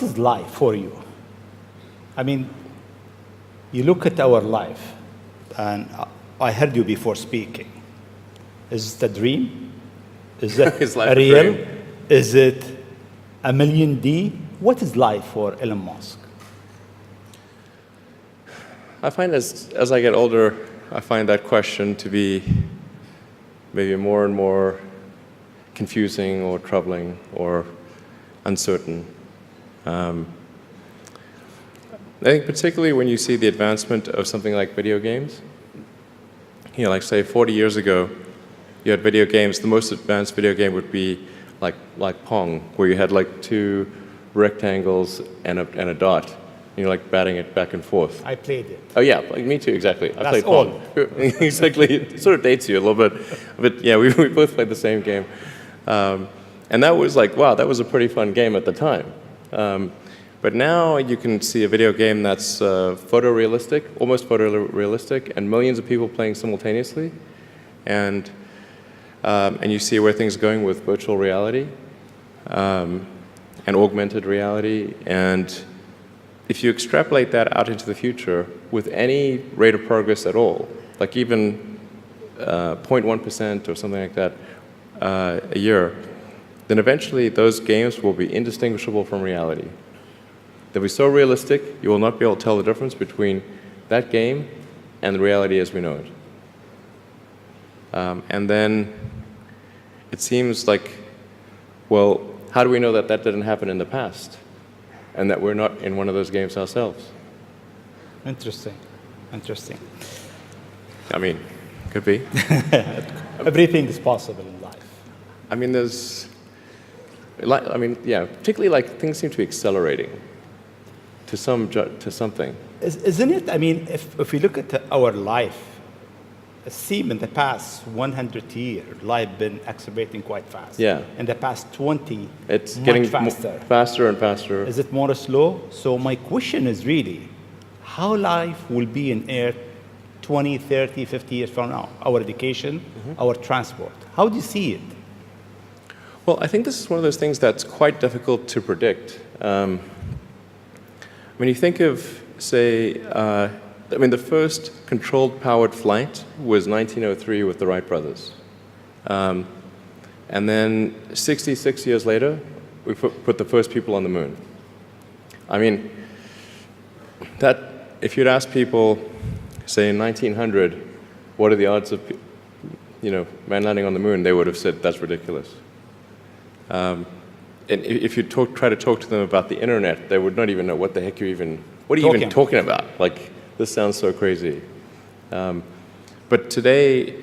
what is life for you? I mean, you look at our life, and I heard you before speaking. Is it a dream? Is it Is life a a real? dream? Is it a million D? What is life for Elon Musk? I find as I get older, I find that question to be maybe more and more confusing or troubling or uncertain. I think particularly when you see the advancement of something like video games, you know, like say 40 years ago, you had video games. The most advanced video game would be like Pong, where you had like two rectangles and a dot. And you're like batting it back and forth. I played it. Oh yeah, like me too, exactly. I That's played Pong. Exactly, it sort of dates you a little bit. But yeah, we both played the same game. And that was like, wow, that was a pretty fun game at the time. But now you can see a video game that's photorealistic, almost photorealistic, and millions of people playing simultaneously. And you see where things are going with virtual reality and augmented reality. And if you extrapolate that out into the future with any rate of progress at all, like even 0.1% or something like that a year, then eventually those games will be indistinguishable from reality. They'll be so realistic, you will not be able to tell the difference between that game and the reality as we know it. And then it seems like, well, how do we know that that didn't happen in the past and that we're not in one of those games ourselves? Interesting. Interesting. I mean, could be. Everything is possible in life. I mean, yeah, particularly like things seem to be accelerating to something. Isn't it? I mean, if we look at our life, it seems in the past 100 years, life been accelerating quite fast. Yeah. In the past 20, It's much getting faster. faster and faster. Is it more slow? So my question is really, how life will be in Earth 20, 30, 50 years from now? Our education, our transport. How do you see it? Well, I think this is one of those things that's quite difficult to predict. When you think of, say, the first controlled powered flight was 1903 with the Wright brothers. And then 66 years later, we put the first people on the moon. I mean, if you'd ask people, say in 1900, what are the odds of, man landing on the moon, they would have said, that's ridiculous. And if you try to talk to them about the internet, they would not even know what the heck what are you even talking about? Like, this sounds so crazy. But today,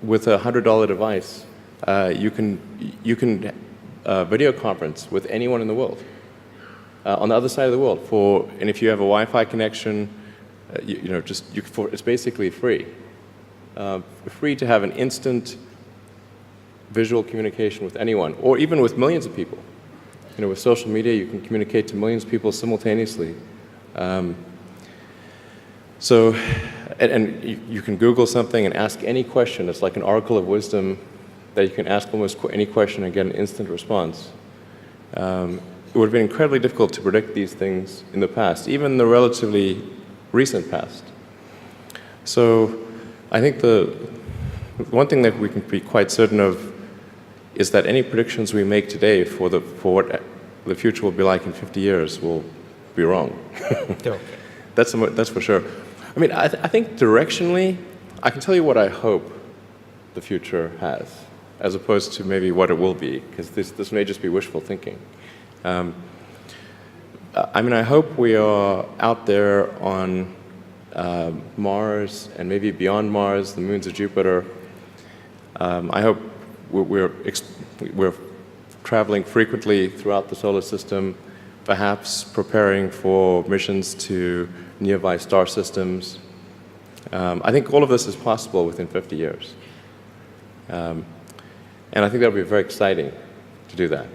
with a $100 device, you can video conference with anyone in the world, on the other side of the world. And if you have a Wi-Fi connection, it's basically free. Free to have an instant visual communication with anyone, or even with millions of people. With social media, you can communicate to millions of people simultaneously. And you can Google something and ask any question. It's like an oracle of wisdom that you can ask almost any question and get an instant response. It would have been incredibly difficult to predict these things in the past, even the relatively recent past. So I think the one thing that we can be quite certain of is that any predictions we make today for what the future will be like in 50 years will be wrong. Okay. That's for sure. I mean, I think directionally, I can tell you what I hope the future has, as opposed to maybe what it will be, because this may just be wishful thinking. I hope we are out there on Mars and maybe beyond Mars, the moons of Jupiter. I hope we're traveling frequently throughout the solar system, perhaps preparing for missions to nearby star systems. I think all of this is possible within 50 years. And I think that would be very exciting to do that.